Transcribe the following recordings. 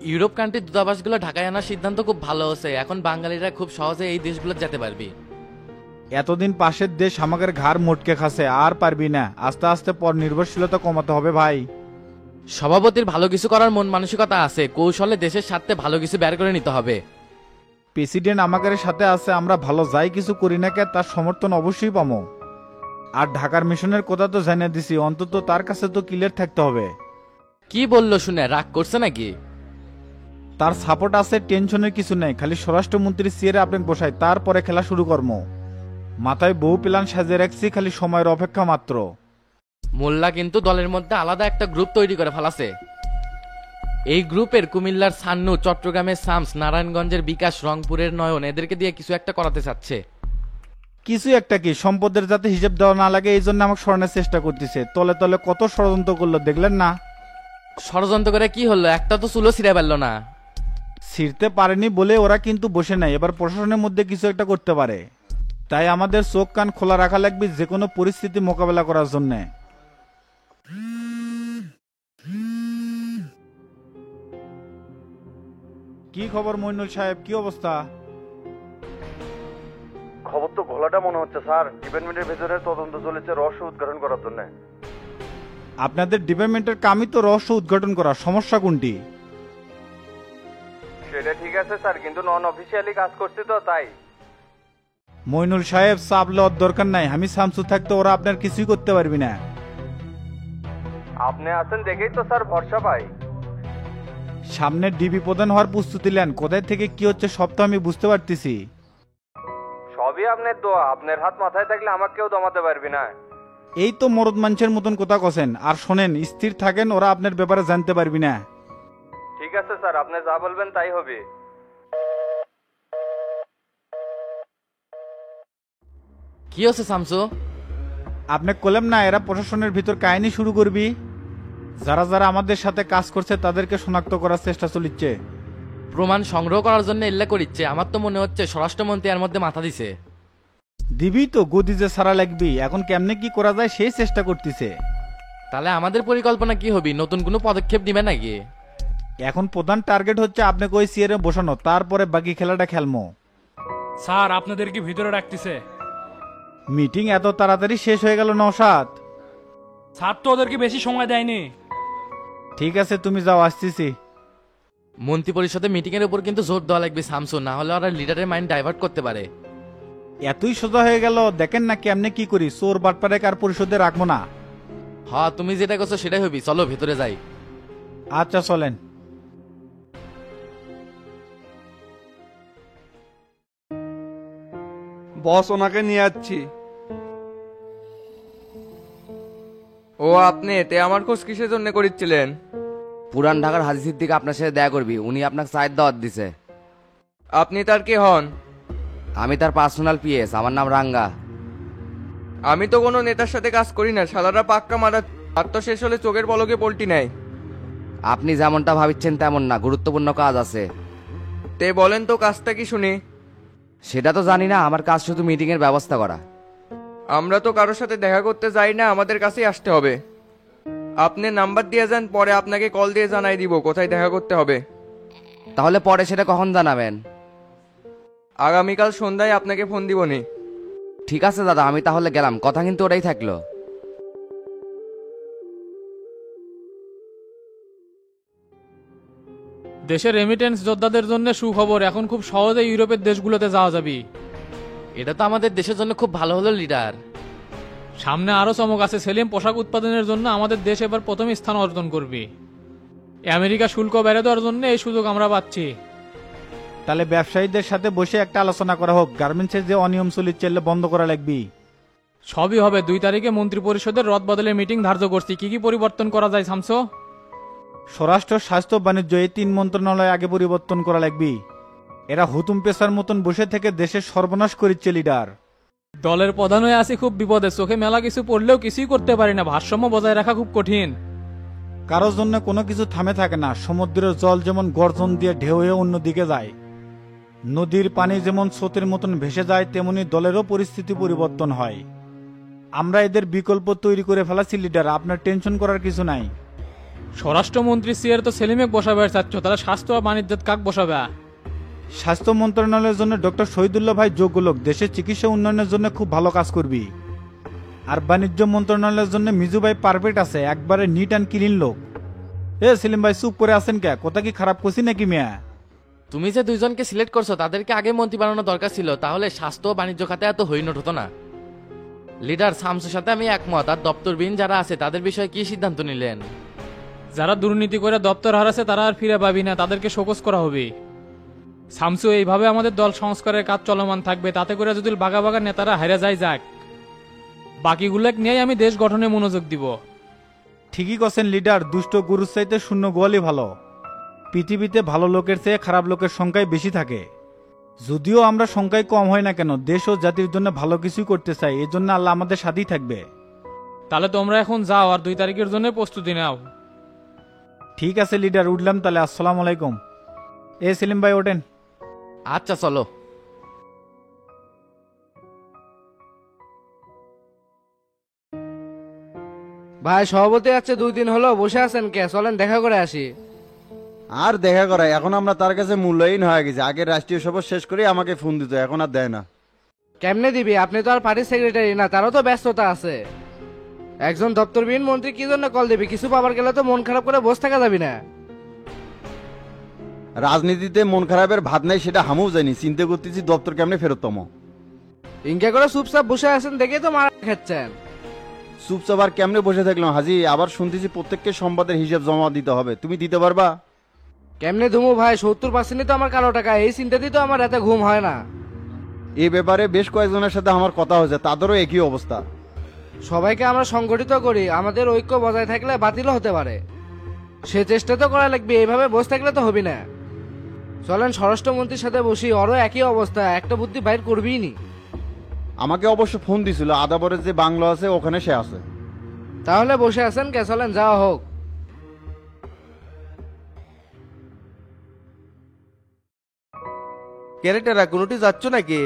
Europe কান্ট্রির দূতাবাসগুলো ঢাকায় আনার সিদ্ধান্ত খুব ভালো হচ্ছে। এখন বাঙালিরা খুব সহজে এই দেশগুলো যেতে পারবি। এতদিন পাশের দেশ আমাদের ঘাড় মোটকে খাসে, আর পারবি না। আস্তে আস্তে পর নির্ভরশীলতা কমাতে হবে ভাই। সভাপতির ভালো কিছু করার মন মানসিকতা আছে, কৌশলে দেশের স্বার্থে ভালো কিছু বের করে নিতে হবে। প্রেসিডেন্ট আমাদের সাথে আছে, আমরা ভালো যাই কিছু করি না কে তার সমর্থন অবশ্যই পাবো। আর ঢাকার মিশনের কথা তো জানিয়ে দিছি, অন্তত তার কাছে তো ক্লিয়ার থাকতে হবে। কি বললো শুনে রাগ করছে নাকি? তার সাপোর্ট আছে, টেনশনের কিছু নেই। খালি স্বরাষ্ট্রমন্ত্রী চেয়ারে আপনাকে বসাই, তারপরে খেলা শুরু করবো। মাথায় বহু প্ল্যান সাজিয়ে রাখছি, খালি সময়ের অপেক্ষা মাত্র। মোল্লা কিন্তু দলের মধ্যে আলাদা একটা গ্রুপ তৈরি করে ফেলাছে। এই গ্রুপের কুমিল্লার সান্নু, চট্টগ্রামের শামস, নারায়ণগঞ্জের বিকাশ, রংপুরের নয়ন, এদেরকে দিয়ে কিছু একটা করাতে চাচ্ছে। কিছু একটা কি, সম্পদের যাতে হিসেব দেওয়া না লাগে এই জন্য আমাকে স্মরণের চেষ্টা করতেছে। তলে তলে কত ষড়যন্ত্র করলো দেখলেন না? ষড়যন্ত্র করে কি হলো? একটা তো চুলো ছিঁড়ে পারলো না। ছিঁড়তে পারেনি বলে ওরা কিন্তু বসে নাই, এবার প্রশাসনের মধ্যে কিছু একটা করতে পারে। তাই আমাদের চোখ কান খোলা রাখা লাগবে যে কোনো পরিস্থিতি মোকাবেলা করার জন্য। কি খবর মইনুল সাহেব, কি অবস্থা? খবর তো ঘোলাটা মনে হচ্ছে স্যার। ডিপার্টমেন্টের ভেতরে তদন্ত চলেছে রহস্য উদ্ঘাটন করার জন্য। আপনাদের ডিপার্টমেন্টের কামই তো রহস্য উদ্ঘাটন করা, সমস্যা কোনটি? সেটা ঠিক আছে স্যার, কিন্তু নন অফিসিয়ালি কাজ করছি তো তাই। মইনুল সাহেব চাপ লওয়ার দরকার নাই, আমি শামসু থাকতে ওরা আপনার কিছুই করতে পারবি না। আপনি আছেন দেখেই তো স্যার ভরসা পাই। সামনে ডিবি প্রধান হওয়ার প্রস্তুতি নেন, কোথায় থেকে কি হচ্ছে সব তো আমি বুঝতে পারতেছি। সবই আপনার দোয়া, আপনার হাত মাথায় থাকলে আমাকে কেউ দমাতে পারবি না। এই তো মরদ মানুষের মতন কথা কছেন। আর শোনেন, স্থির থাকেন, ওরা আপনার ব্যাপারে জানতে পারবি না। ঠিক আছে স্যার, আপনি যা বলবেন তাই হবে। কি হচ্ছে শামসু? আপনি কলেম না এরা প্রশাসনের ভিতর কাহিনী শুরু করবি। যারা যারা আমাদের সাথে কাজ করছে তাদেরকে শনাক্ত করার চেষ্টা চলিচ্ছে। প্রমাণ সংগ্রহ করার জন্য এল্লা করিচ্ছে। আমার তো মনে হচ্ছে স্বরাষ্ট্রমন্ত্রী এর মধ্যে মাথা দিছে। দিবি তো, গদি যে সারা লাগবি। এখন কেমনে কি করা যায় সেই চেষ্টা করতেছে। তাহলে আমাদের পরিকল্পনা কি হবে? নতুন কোনো পদক্ষেপ দিবে নাকি? এখন প্রধান টার্গেট হচ্ছে আপনাকে ওই চেয়ারে বসানো, তারপরে বাকি খেলাটা খেলমো। স্যার আপনাদের কি ভিতরে রাখতেছে? মিটিং এত তাড়াতাড়ি শেষ হয়ে গেল নওশাদ? স্যার তো ওদেরকে বেশি সময় দেয়নি। ঠিক আছে তুমি যাও, আসতেছি। মন্ত্রী পরিষদে মিটিং এর উপর কিন্তু জোর দেওয়া লাগবে শামসু, না হলে ওরা লিডারের মাইন্ড ডাইভার্ট করতে পারে। এতই সোজা হয়ে গেল? দেখেন না কেমনে কি করি, চোর বাটপারে কার পরিষদে রাখবো না। হ্যাঁ, তুমি যেটা করছো সেটাই হবি। চলো ভেতরে যাই। আচ্ছা চলেন। বস ওনাকে নিয়ে যাচ্ছি। ও আপনি এতে আমার খোঁজ কিসের জন্য করিচ্ছিলেন? পুরান ঢাকার হাজি সিদ্দিক আপনার সাথে দেখা করবি, উনি আপনাকে চায়ের দাওয়াত দিছে। আপনি তার কে হন? আমি তার পার্সোনাল পিএস, আমার নাম রাঙ্গা। আমি তো কোনো নেতার সাথে কাজ করি না, সালারা পাক্কা মারা। আর তো শেষ হলে চোখের পলকে পল্টি নেয়। আপনি যেমনটা ভাবিচ্ছেন তেমন না, গুরুত্বপূর্ণ কাজ আছে। তে বলেন তো কাজটা কি শুনি। সেটা তো জানি না, আমার কাজ শুধু মিটিং এর ব্যবস্থা করা। আমরা তো কারোর সাথে দেখা করতে যাই না, আমাদের কাছেই আসতে হবে। আপনি নাম্বার দিয়ে যান, পরে আপনাকে কল দিয়ে জানাই দিব কোথায় দেখা করতে হবে। তাহলে পরে সেটা কখন জানাবেন? আগামীকাল সন্ধ্যায় আপনাকে ফোন দিবনি। ঠিক আছে দাদা, আমি তাহলে গেলাম, কথা কিন্তু ওটাই থাকলো। দেশের রেমিটেন্স যোদ্ধাদের জন্য সুখবর, এখন খুব সহজে ইউরোপের দেশগুলোতে যাওয়া যাবে। এটা তো আমাদের দেশের জন্য খুব ভালো হলো লিডার। সামনে আরো চমক আছে। সেলিম পোশাক উৎপাদনের জন্য আমাদের দেশ এবার প্রথম স্থান অর্জন করবে। আমেরিকা শুল্ক বেড়ে দেওয়ার জন্য এই সুযোগ আমরা পাচ্ছি। তাহলে ব্যবসায়ীদের সাথে বসে একটা আলোচনা করা হোক, গার্মেন্টসের যে অনিয়ম চলিচ্ছে বন্ধ করা লাগবে। সবই হবে। 2 তারিখে মন্ত্রী পরিষদের রদ বদলের মিটিং ধার্য করছি। কি কি পরিবর্তন করা যায় শামসু? স্বরাষ্ট্র, স্বাস্থ্য, বাণিজ্য এই 3 মন্ত্রণালয় আগে পরিবর্তন করা লাগবে। এরা হুতুম পেশার মতন বসে থেকে দেশের সর্বনাশ করিচ্ছে লিডার। দলের প্রধান হয়ে আছি খুব বিপদে, চোখে মেলা কিছু পড়লেও কিছুই করতে পারি না। ভারসাম্য বজায় রাখা খুব কঠিন। কারোর জন্য কোনো কিছু থামে থাকে না। সমুদ্রের জল যেমন গর্জন দিয়ে ঢেউ হয়ে অন্যদিকে যায়, নদীর পানি যেমন স্রোতের মতন ভেসে যায়, তেমনি দলেরও পরিস্থিতি পরিবর্তন হয়। আমরা এদের বিকল্প তৈরি করে ফেলাছি লিডার, আপনার টেনশন করার কিছু নাই। স্বরাষ্ট্রমন্ত্রী সিয়ার তো সেলিমেক বসাবে চাচ্ছ, তাহলে স্বাস্থ্য আর বাণিজ্যত কাক বসাবে? স্বাস্থ্য মন্ত্রণালয়ের জন্য ডক্টর শহীদুল্লাহ ভাই যোগ্য লোক, দেশের চিকিৎসা উন্নয়নের জন্য খুব ভালো কাজ করবি। আর বাণিজ্য মন্ত্রণালয়ের জন্য মিজু ভাই পারফেক্ট আছে, একবারে নিট অ্যান্ড ক্লিন লোক। সেলিম ভাই চুপ করে আছেন কে? কথা কি খারাপ করছি নাকি মিয়া? তুমি যে দুইজনকে সিলেক্ট করছো তাদেরকে আগে মন্ত্রী বানানো দরকার ছিল, তাহলে স্বাস্থ্য ও বাণিজ্য খাতে এত হইনট হতো না। লিডার শামসুর সাথে আমি একমত। আর দপ্তরবিহীন যারা আছে তাদের বিষয়ে কি সিদ্ধান্ত নিলেন? যারা দুর্নীতি করে দপ্তর হারাছে তারা আর ফিরে পাবি না, তাদেরকে শোকজ করা হবে। শামসু, এইভাবে আমাদের দল সংস্কারের কাজ চলমান থাকবে, তাতে করে যদি বাগা বাগা নেতারা হারে যায় যাক, বাকিগুলোকে নিয়েই আমি দেশ গঠনে মনোযোগ দিব। ঠিকই করছেন লিডার, দুষ্ট গুরুর চাইতে শূন্য গোয়ালই ভালো। পৃথিবীতে ভালো লোকের চেয়ে খারাপ লোকের সংখ্যাই বেশি থাকে। যদিও আমরা সংখ্যায় কম হয় না কেন, দেশ ও জাতির জন্য ভালো কিছুই করতে চাই, এজন্য আল্লাহ আমাদের সাথেই থাকবে। তাহলে তোমরা এখন যাও আর 2 তারিখের জন্য প্রস্তুতি নাও। ঠিক আছে লিডার, উঠলাম তাহলে। আসসালামু আলাইকুম। সেলিম ভাই ওঠেন। আচ্ছা চলো। ভাই সভাপতি আছে 2 দিন হলো, বসে আছেন কে? চলেন দেখা করে আসি। আর দেখা করা এখন আমরা তার কাছে মূল্যহীন হয়ে গেছে। আগে রাষ্ট্রীয় সভা শেষ করে আমাকে ফোন দিত, এখন আর দেয় না। কেমনে দিবি? আপনি তো আর পার্টির সেক্রেটারি না, তারও তো ব্যস্ততা আছে। একজন দপ্তরবিহীন মন্ত্রী কি জন্য কল দিবি? কিছু পাবার গেলে তো মন খারাপ করে বসে থাকা যাবি না। রাজনীতিতে মন খারাপের ভাত নাই সেটা হামও জানি, চিন্তা করতেছি দপ্তর কেমনে ফেরত তম। ইনকা করে চুপচাপ বসে আছেন দেখেই তো মারা খাচ্ছেন। চুপচাপ আর কেমনে বসে থাকলাম হাজি? আবার শুনতেছি প্রত্যেককে সম্পদের হিসাব জমা দিতে হবে, তুমি দিতে পারবা? কেমনে ধুমু ভাই? 70% তো আমার কালো টাকা, এই চিন্তাতেই তো আমার রাতে ঘুম হয় না। এই ব্যাপারে বেশ কয়েকজনের সাথে আমার কথা হয়েছে, তাদেরও একই অবস্থা। সবাইকে আমরা সংগঠিত করি, আমাদের ঐক্য বজায় থাকলে বাতিলও হতে পারে। সে চেষ্টা তো করা লাগবে, এইভাবে বসে থাকলে তো হবি না। চলেন স্বরাষ্ট্রমন্ত্রীর সাথে বসি, ওরও একই অবস্থা, একটা বুদ্ধি বাইর করবিই নি। আমাকে অবশ্য ফোন দিছিল, আদাবরের যে বাংলো আছে ওখানে সে আছে। তাহলে বসে আছেন কে? চলেন যাওয়া হোক। ক্যারেক্টাররা কোনোটি যাচ্ছ নাকি?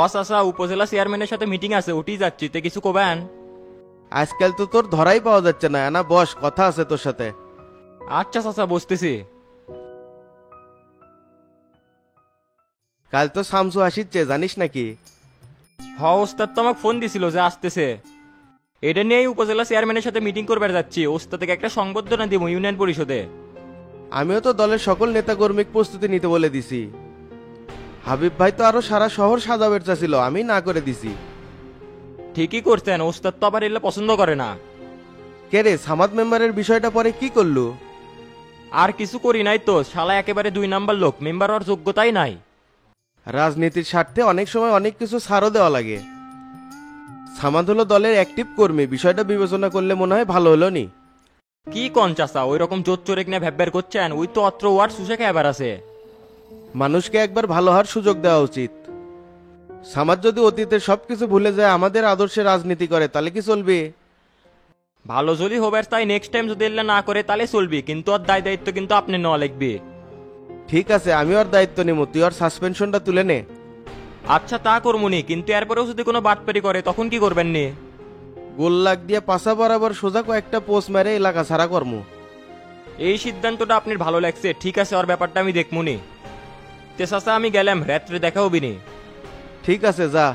আসা উপজেলা চেয়ারম্যানের সাথে মিটিং আছে, ওটি যাচ্ছি, তে কিছু কবেন? আজকাল তো তোর ধরাই পাওয়া যাচ্ছে না। না বস, কথা আছে তোর সাথে। আচ্ছা চাচা, বসতেছি। কাল তো শামসু আসিচ্ছে, জানিস নাকি? ওস্তাদ তো আমাকে ফোন দিছিল যে আসতেছে। এটা নিয়েই উপজেলা চেয়ারম্যানের সাথে মিটিং করবার যাচ্ছি। ওস্তাদকে একটা সংবর্ধনা দিব ইউনিয়ন পরিষদে। আমিও তো দলের সকল নেতাকর্মীকে প্রস্তুতি নিতে বলে দিছি। হাবিব ভাই তো আরো সারা শহর সাজাবের চাচ্ছিল, আমি না করে দিছি। ঠিকই করছেন, ওস্তাদ তো আবার এলে পছন্দ করে না। কে রে, সামাদ মেম্বারের বিষয়টা পরে কি করলো? আর কিছু করি নাই তো, শালা একেবারে 2 নাম্বার লোক, মেম্বার হওয়ার যোগ্যতাই নাই। রাজনীতির স্বার্থে অনেক সময় অনেক কিছু ছাড়ও দেওয়া লাগে। সামাদ হলো দলের অ্যাক্টিভ কর্মী, বিষয়টা বিবেচনা করলে মনে হয় ভালো হলো নি। কি কন চাচা, ওই রকম জোর চোরেক নিয়ে ভ্যাববার করছেন? ওই তো অত্র ওয়ার্ড শুষে খাবার আছে। মানুষকে একবার ভালো হওয়ার সুযোগ দেওয়া উচিত। সামাজ যদি অতীতের সবকিছু ভুলে যায়, আমাদের আদর্শে রাজনীতি করে, তাহলে কি চলবে? ভালো যদি হবার তাই নেক্সট টাইম যদি এলে না করে তাহলে চলবি, কিন্তু ওর দায় দায়িত্ব কিন্তু আপনি নেওয়া লিখবি। ঠিক আছে, আমি ওর দায়িত্ব নিব, তুই ওর সাসপেনশনটা তুলে নে। আচ্ছা তা করমুনি, কিন্তু এরপরেও যদি কোনো বাটপারি করে তখন কি করবেন নি? গোল লাগ দিয়ে পাশা বরাবর সোজা কয়েকটা পোস্ট মেরে এলাকা ছাড়া কর্ম। এই সিদ্ধান্তটা আপনার ভালো লাগছে, ঠিক আছে, ওর ব্যাপারটা আমি দেখমুনি। তে চাচা আমি গেলাম, রাত্রে দেখা হবিনি। ঠিক আছে, যা।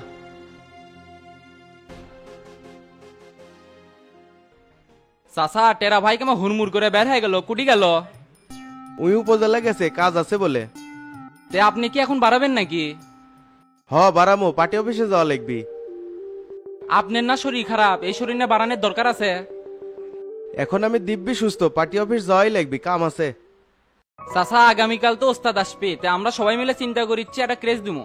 চাচা, টেরা ভাই কেমন হুড়মুড় করে বের হয়ে গেল, কুটি গেল? ওই উপজেলা গেছে, কাজ আছে বলে। তে আপনি কি এখন বাড়াবেন নাকি? বারামো, পার্টি অফিসে যাওয়া লাগবি। আপনার না শরীর খারাপ, এই শরীর না বাড়ানোর দরকার আছে। এখন আমি দিব্যি সুস্থ, পার্টি অফিস যাওয়াই লাগবি, কাম আছে। চাচা, আগামীকাল তো ওস্তাদ আসবে, তে আমরা সবাই মিলে চিন্তা করিচ্ছি একটা ক্রেজ দিমু।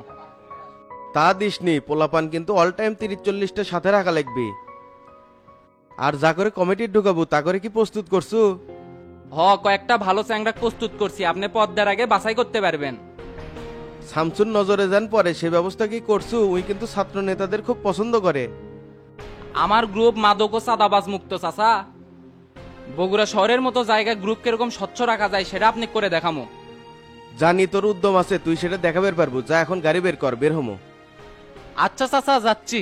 তা দিসনি, পোলাপান কিন্তু অল টাইম 30-40টা সাথে রাখা লাগবে। আর যা করে কমিটি ঢুকাবো তা করে কি প্রস্তুত করছু? কয়েকটা ভালো চ্যাংরা প্রস্তুত করছি, আপনি পদ্মার আগে বাছাই করতে পারবেন। শামসুর নজরে যান পরে, সে ব্যবস্থা কি করছু? উই কিন্তু ছাত্র নেতাদের খুব পছন্দ করে। আমার গ্রুপ মাদক ও চাঁদাবাজ মুক্ত চাচা। বগুড়া শহরের মতো জায়গায় গ্রুপ কিরকম স্বচ্ছ রাখা যায় সেটা আপনি করে দেখামো। জানি তোর উদ্যম আছে, তুই সেটা দেখাবের পারবো। যা এখন গাড়ি বের কর, বের হমো। আচ্ছা চাচা, যাচ্ছি।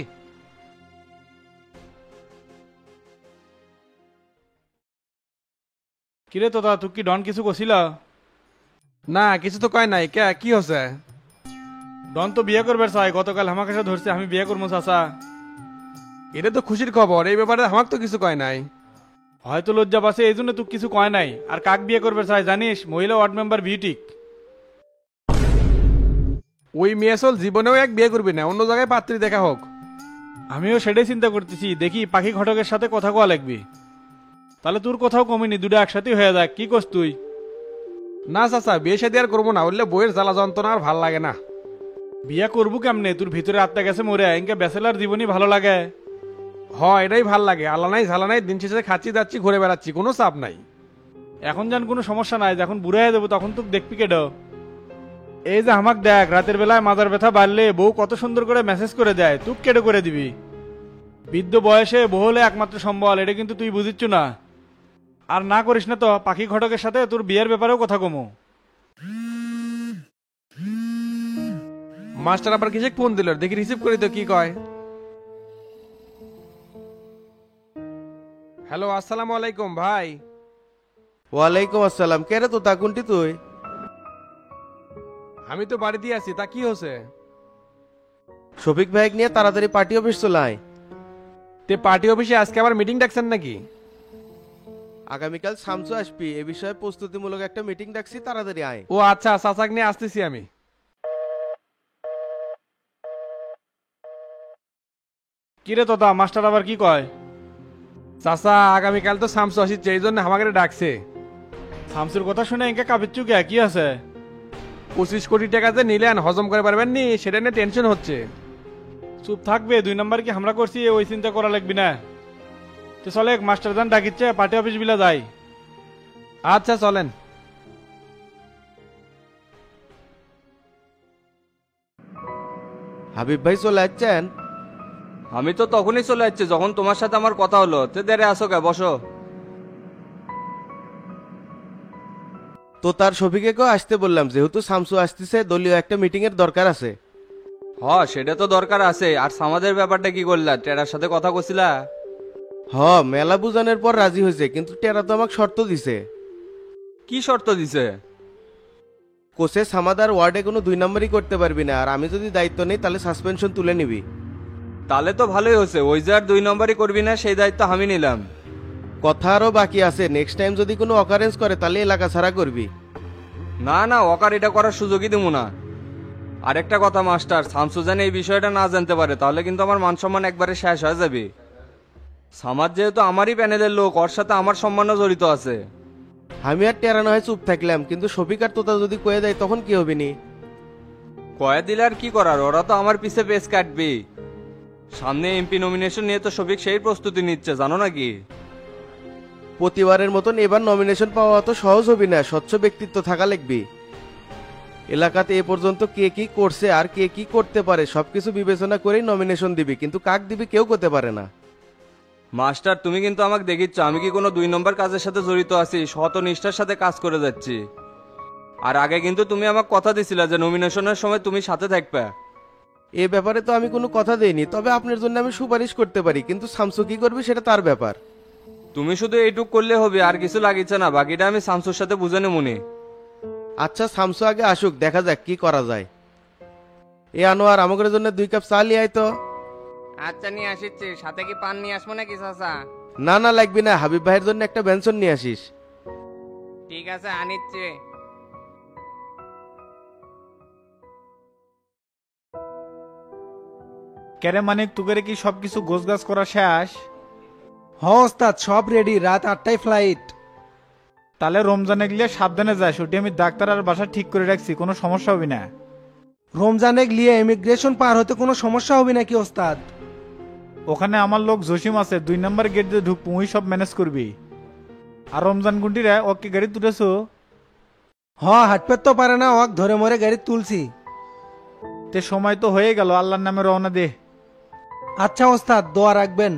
কিরে তোতা তুই কি ডন কিছু কছিল? না কিছু তো কয় নাই, কে কি হচ্ছে? ডন তো বিয়ে করবে চাই, গতকাল আমার কাছে ধরছে আমি বিয়ে করবো চাচা। এটা তো খুশির খবর, এই ব্যাপারে আমাকে তো কিছু কয় নাই। হয়তো লজ্জা পাচ্ছে এই জন্য তুই কিছু কয় নাই। আর কাক বিয়ে করবে চাই জানিস? মহিলা ওয়ার্ড মেম্বার বিউটিক। ওই মেয়ে আসল জীবনেও এক বিয়ে করবি না, অন্য জায়গায় পাত্রী দেখা হোক। আমিও সেটাই চিন্তা করতেছি, দেখি পাখি ঘটকের সাথে কথা কওয়া লাগবি। তাহলে তোর কোথাও কমিনি, দুটো একসাথে হয়ে যাক, কি করছ তুই? না চাচা, বিয়ে শাদী আর করবো না, বললে বইয়ের জ্বালা যন্ত্রণা আর ভাল লাগে না। বিয়া করবো কেমনে? তোর ভিতরে আত্মা গেছে মরে, ইনকে ব্যাচেলার জীবনই ভালো লাগে। এটাই ভাল লাগে, আল্লাহ নাই ঝালা নাই, দিন শেষে খাচ্ছি যাচ্ছি ঘুরে বেড়াচ্ছি, কোনো চাপ নাই। এখন যেন কোনো সমস্যা নাই, যখন বুড়া হয়ে যাবো তখন তোকে দেখবি কেড। এই যে আমাক দেখ, রাতের বেলায় মাজার ব্যথা বাড়লে বউ কত সুন্দর করে মেসেজ করে দেয়, তুক কেটে করে দিবি। বৃদ্ধ বয়সে বউ হলে একমাত্র সম্বল, এটা কিন্তু তুই বুঝিচ্ছ না। আর না করিস না তো, পাখি ঘটকের সাথে তোর বিয়ের ব্যাপারেও কথা কমো। মাস্টার আবার কিসে ফোন দিল, দেখি রিসিভ করি তো কি কয়। হ্যালো, আসসালামু আলাইকুম ভাই। ওয়ালাইকুম আসসালাম। কে রে তোতা, কোনটি তুই? আমি তো বাড়িতে আছি, তা কি হচ্ছে? শফিক ভাই নিয়ে তাড়াতাড়ি পার্টি অফিস চলাই। তে পার্টি অফিসে আজকে আবার মিটিং ডাকছেন নাকি? আগামীকাল শামসু আসবি, এ বিষয়ে প্রস্তুতিমূলক একটা মিটিং ডাকছি, তাড়াতাড়ি আয়। ও আচ্ছা, চাচাক নিয়ে আসতেছি আমি। কিরে তোতা, মাস্টার আবার কি কয়? চাচা আগামীকাল তো শামসু আসিচ্ছে, এই জন্য আমাকে ডাকছে। শামসুর কথা শুনে এঁকে কাবিচ্ছু কে, কি আছে? 25 কোটি টাকা যে নিলেন, হজম করে পারবেন নি, সেটা নিয়ে টেনশন হচ্ছে। চুপ থাকবে, 2 নম্বর কি আমরা করছি ওই চিন্তা করা লাগবি না। তো চলে, মাস্টার জান ডাকিচ্ছে, পার্টি অফিস বিলা যাই। আচ্ছা চলেন। হাবিব ভাই চলে যাচ্ছেন? আমি তো তখনই চলে যাচ্ছি যখন তোমার সাথে আমার কথা হলো। তে দেরে আসো কে, বসো। তো তার শফিকেও আসতে বললাম, যেহেতু শামসু আসতেছে, দলীয় একটা মিটিং এর দরকার আছে। সেটা তো দরকার আছে। আর সামাদের ব্যাপারটা কি করলা? টেরার সাথে কথা কছিলা? মেলা বুঝানোর পর রাজি হয়েছে, কিন্তু টেরা তো আমাকে শর্ত দিছে। কি শর্ত দিছে? কোচে সামাদার ওয়ার্ডে কোনো 2 নম্বরই করতে পারবি না, আর আমি যদি দায়িত্ব নেই তাহলে সাসপেনশন তুলে নিবি। তাহলে তো ভালোই হচ্ছে, ওই যে আর 2 নম্বরই করবি না সেই দায়িত্ব আমি নিলাম। কথা আরো বাকি আছে, নেক্সট টাইম যদি কোনো অকারেন্স করে তাহলে এলাকা ছাড়া করবি। না না, অকার এটা করার সুযোগই দেবো না। আরেকটা কথা মাস্টার, শামসু যেন এই বিষয়টা না জানতে পারে, তাহলে কিন্তু আমার মান সম্মান একবারে শেষ হয়ে যাবে। সামাদ যেহেতু আমারই প্যানেলের লোক, ওর সাথে আমার সম্মানও জড়িত আছে। আমি আর টেরা নয় চুপ থাকলাম, কিন্তু শফিক আর তোতা যদি কয়ে দেয় তখন কি হবে নি? কয়ে দিলে আর কি করার, ওরা তো আমার পিছে পেস কাটবে। সামনে এমপি নমিনেশন নিয়ে তো শফিক সেই প্রস্তুতি নিচ্ছে, জানো নাকি? প্রতিবারের মতন এবার নমিনেশন পাওয়া তো সহজ হবে না, স্বচ্ছ ব্যক্তিত্ব থাকা লাগবে। এলাকাতে এ পর্যন্ত কে কি করছে আর কে কি করতে পারে সবকিছু বিবেচনা করেই নমিনেশন দিবি, কিন্তু কাক দিবি কেউ করতে পারে না। মাস্টার তুমি কিন্তু আমাকে দেখিচ্ছ আমি কি কোনো 2 নম্বর কাজের সাথে জড়িত আছি, শত নিষ্ঠার সাথে কাজ করে যাচ্ছি। আর আগে কিন্তু তুমি আমাকে কথা দিছিলে যে নমিনেশনের সময় তুমি সাথে থাকবে। এ ব্যাপারে তো আমি কোনো কথা দেইনি, তবে আপনার জন্য আমি সুপারিশ করতে পারি, কিন্তু শামসু কি করবে সেটা তার ব্যাপার। তুমি শুধু এইটুক করলে হবে, আর কিছু লাগিচ্ছে না, বাকিটা আমি শামসুর সাথে বুঝে নেবনি। আচ্ছা শামসু আগে আসুক, দেখা যাক কি করা যায়। এ আনোয়ার, আমাদের জন্য 2 কাপ চা নিয়ে আয় তো। আচ্ছা নিয়ে আসিচ্ছি, সাথে কি পান নিয়ে আসবো নাকি চাচা? না না লাগবি না, হাবিব ভাইয়ের জন্য একটা বেনসন নিয়ে আসিস। ঠিক আছে আনিচ্ছি। কেরে মানিক, তুকের কি সবকিছু গোছগাছ করা শেষ? ওস্তাদ সব রেডি, রাত 8টায় ফ্লাইট। তাহলে রমজানে গেলে সাবধানে যাস, ওটি আমি ডাক্তার আর বাসা ঠিক করে রাখছি, কোনো সমস্যা হবে না। রমজানে গিয়ে ইমিগ্রেশন পার হতে কোনো সমস্যা হবে নাকি ওস্তাদ? ওখানে আমার লোক জসিম আছে, 2 নম্বর গেট দিয়ে ঢুকবো, ওই সব ম্যানেজ করবি। আর রমজান গুন্ডিরা ওকে গাড়ি তুলেছো? হাঁটপের তো পারে না, ওকে ধরে মরে গাড়ি তুলছি। তে সময় তো হয়ে গেল, আল্লাহর নামে রওনা দে। আচ্ছা ওস্তাদ, দোয়া রাখবেন।